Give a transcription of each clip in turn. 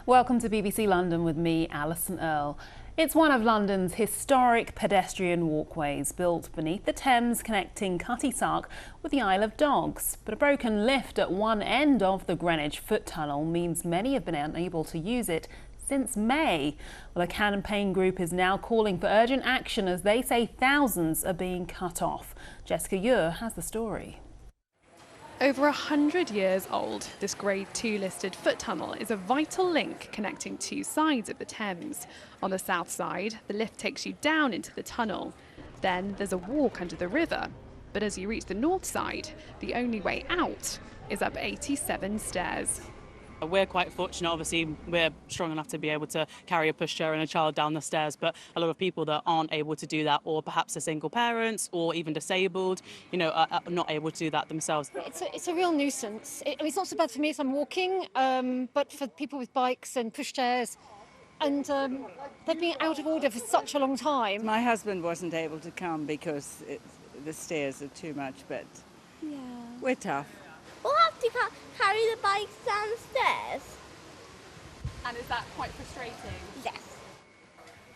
Welcome to BBC London with me, Alison Earle. It's one of London's historic pedestrian walkways built beneath the Thames connecting Cutty Sark with the Isle of Dogs. But a broken lift at one end of the Greenwich foot tunnel means many have been unable to use it since May. Well, a campaign group is now calling for urgent action as they say thousands are being cut off. Jessica Ure has the story. Over 100 years old, this Grade 2 listed foot tunnel is a vital link connecting two sides of the Thames. On the south side, the lift takes you down into the tunnel. Then there's a walk under the river. But as you reach the north side, the only way out is up 87 stairs. We're quite fortunate, obviously we're strong enough to be able to carry a pushchair and a child down the stairs, but a lot of people that aren't able to do that, or perhaps are single parents or even disabled, are not able to do that themselves. It's a real nuisance. It's not so bad for me as I'm walking, but for people with bikes and pushchairs, and they've been out of order for such a long time. My husband wasn't able to come because the stairs are too much, but yeah, we're tough. We'll have to carry the bikes downstairs. And is that quite frustrating? Yes.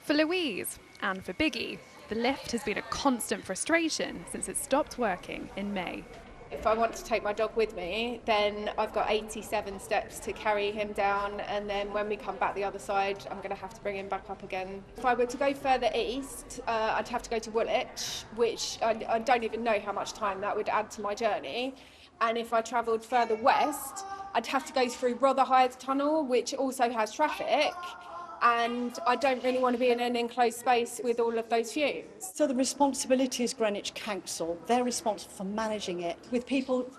For Louise and for Biggie, the lift has been a constant frustration since it stopped working in May. If I want to take my dog with me, then I've got 87 steps to carry him down, and then when we come back the other side, I'm going to have to bring him back up again. If I were to go further east, I'd have to go to Woolwich, which I don't even know how much time that would add to my journey. And if I travelled further west, I'd have to go through Rotherhithe Tunnel, which also has traffic. And I don't really want to be in an enclosed space with all of those fumes. So the responsibility is Greenwich Council. They're responsible for managing it. With people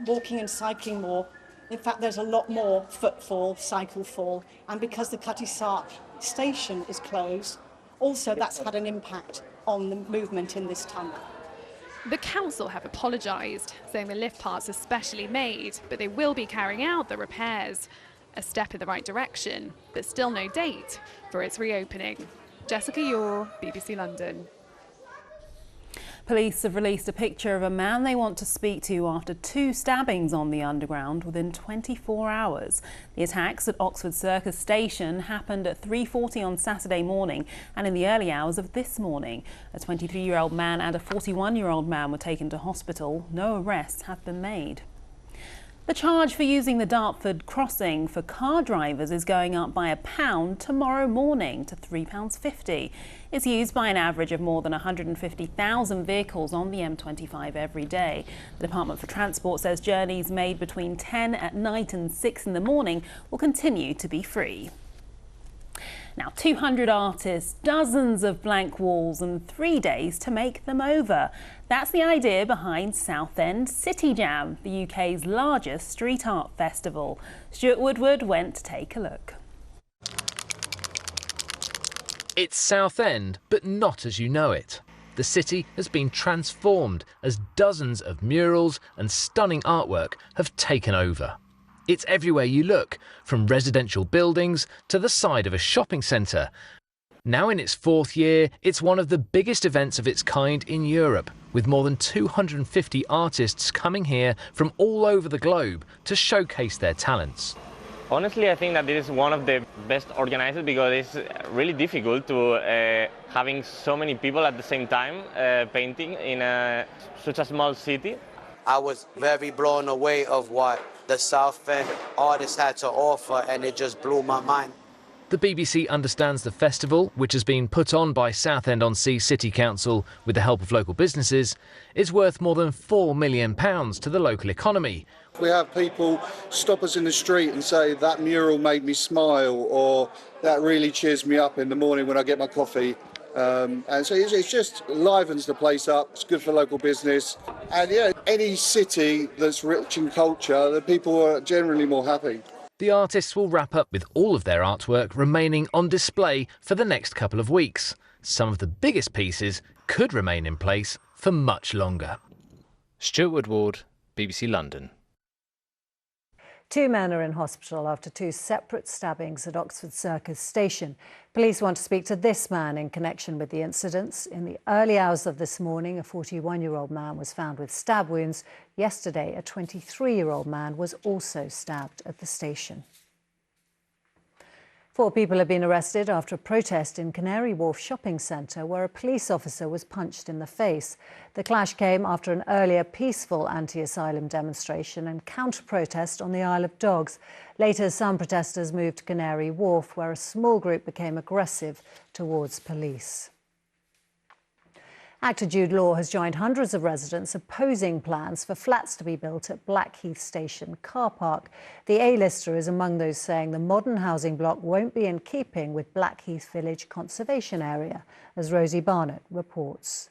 walking and cycling more, in fact, there's a lot more footfall, cycle fall. And because the Cutty Sark station is closed, also that's had an impact on the movement in this tunnel. The council have apologised, saying the lift parts are specially made, but they will be carrying out the repairs. A step in the right direction, but still no date for its reopening. Jessica Ure, BBC London. Police have released a picture of a man they want to speak to after two stabbings on the Underground within 24 hours. The attacks at Oxford Circus Station happened at 3:40 on Saturday morning and in the early hours of this morning. A 23-year-old man and a 41-year-old man were taken to hospital. No arrests have been made. The charge for using the Dartford crossing for car drivers is going up by £1 tomorrow morning to £3.50. It's used by an average of more than 150,000 vehicles on the M25 every day. The Department for Transport says journeys made between 10 at night and 6 in the morning will continue to be free. Now, 200 artists, dozens of blank walls and 3 days to make them over. That's the idea behind Southend City Jam, the UK's largest street art festival. Stuart Woodward went to take a look. It's Southend, but not as you know it. The city has been transformed as dozens of murals and stunning artwork have taken over. It's everywhere you look, from residential buildings to the side of a shopping centre. Now in its fourth year, it's one of the biggest events of its kind in Europe, with more than 250 artists coming here from all over the globe to showcase their talents. Honestly, I think that this is one of the best organized because it's really difficult to having so many people at the same time painting in such a small city. I was very blown away of what the Southend artists had to offer, and it just blew my mind. The BBC understands the festival, which has been put on by Southend-on-Sea City Council with the help of local businesses, is worth more than £4 million to the local economy. We have people stop us in the street and say, that mural made me smile, or that really cheers me up in the morning when I get my coffee. And so it just livens the place up. It's good for local business, and yeah, any city that's rich in culture, the people are generally more happy. The artists will wrap up with all of their artwork remaining on display for the next couple of weeks. Some of the biggest pieces could remain in place for much longer. Stuart Woodward, BBC London. Two men are in hospital after two separate stabbings at Oxford Circus Station. Police want to speak to this man in connection with the incidents. In the early hours of this morning, a 41-year-old man was found with stab wounds. Yesterday, a 23-year-old man was also stabbed at the station. 4 people have been arrested after a protest in Canary Wharf shopping centre where a police officer was punched in the face. The clash came after an earlier peaceful anti-asylum demonstration and counter-protest on the Isle of Dogs. Later, some protesters moved to Canary Wharf, where a small group became aggressive towards police. Actor Jude Law has joined hundreds of residents opposing plans for flats to be built at Blachheath Station car park. The A-lister is among those saying the modern housing block won't be in keeping with Blachheath Village Conservation Area, as Rosie Barnett reports.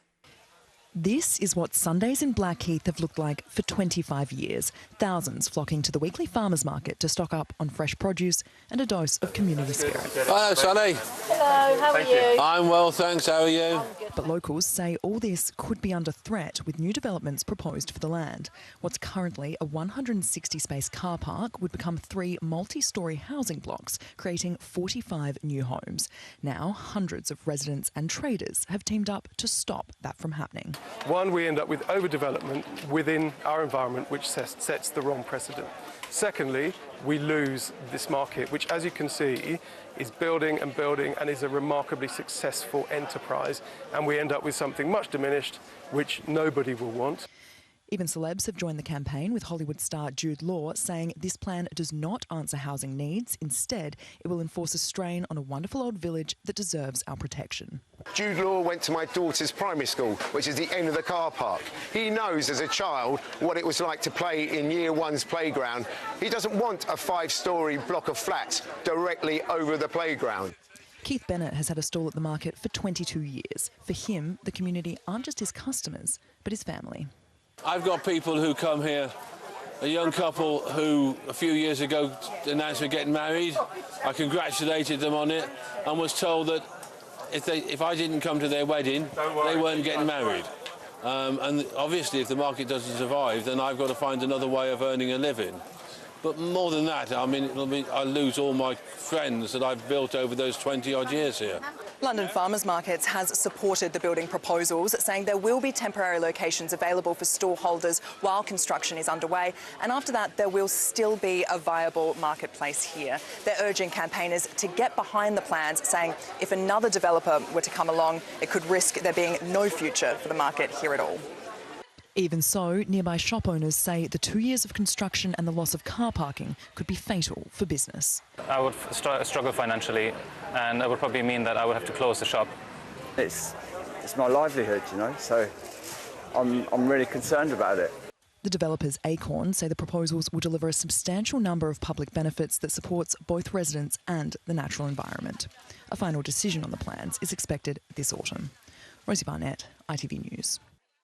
This is what Sundays in Blachheath have looked like for 25 years. Thousands flocking to the weekly farmers market to stock up on fresh produce and a dose of community spirit. Hello, Sonny. Hello, how are you? I'm well, thanks. How are you? But locals say all this could be under threat with new developments proposed for the land. What's currently a 160-space car park would become 3 multi-storey housing blocks, creating 45 new homes. Now, hundreds of residents and traders have teamed up to stop that from happening. One, we end up with overdevelopment within our environment, which sets the wrong precedent. Secondly, we lose this market, which, as you can see, is building and building and is a remarkably successful enterprise. And we end up with something much diminished, which nobody will want. Even celebs have joined the campaign, with Hollywood star Jude Law saying this plan does not answer housing needs. Instead, it will enforce a strain on a wonderful old village that deserves our protection. Jude Law went to my daughter's primary school, which is the end of the car park. He knows as a child what it was like to play in Year 1's playground. He doesn't want a 5-storey block of flats directly over the playground. Keith Bennett has had a stall at the market for 22 years. For him, the community aren't just his customers, but his family. I've got people who come here, a young couple who a few years ago announced they're getting married. I congratulated them on it and was told that if I didn't come to their wedding, they weren't getting married. And obviously, if the market doesn't survive, then I've got to find another way of earning a living. But more than that, I mean, I'll lose all my friends that I've built over those 20-odd years here. London Farmers Markets has supported the building proposals, saying there will be temporary locations available for stall holders while construction is underway, and after that there will still be a viable marketplace here. They're urging campaigners to get behind the plans, saying if another developer were to come along, it could risk there being no future for the market here at all. Even so, nearby shop owners say the 2 years of construction and the loss of car parking could be fatal for business. I would struggle financially, and it would probably mean that I would have to close the shop. It's my livelihood, you know, so I'm really concerned about it. The developers Acorn say the proposals will deliver a substantial number of public benefits that supports both residents and the natural environment. A final decision on the plans is expected this autumn. Rosie Barnett, ITV News.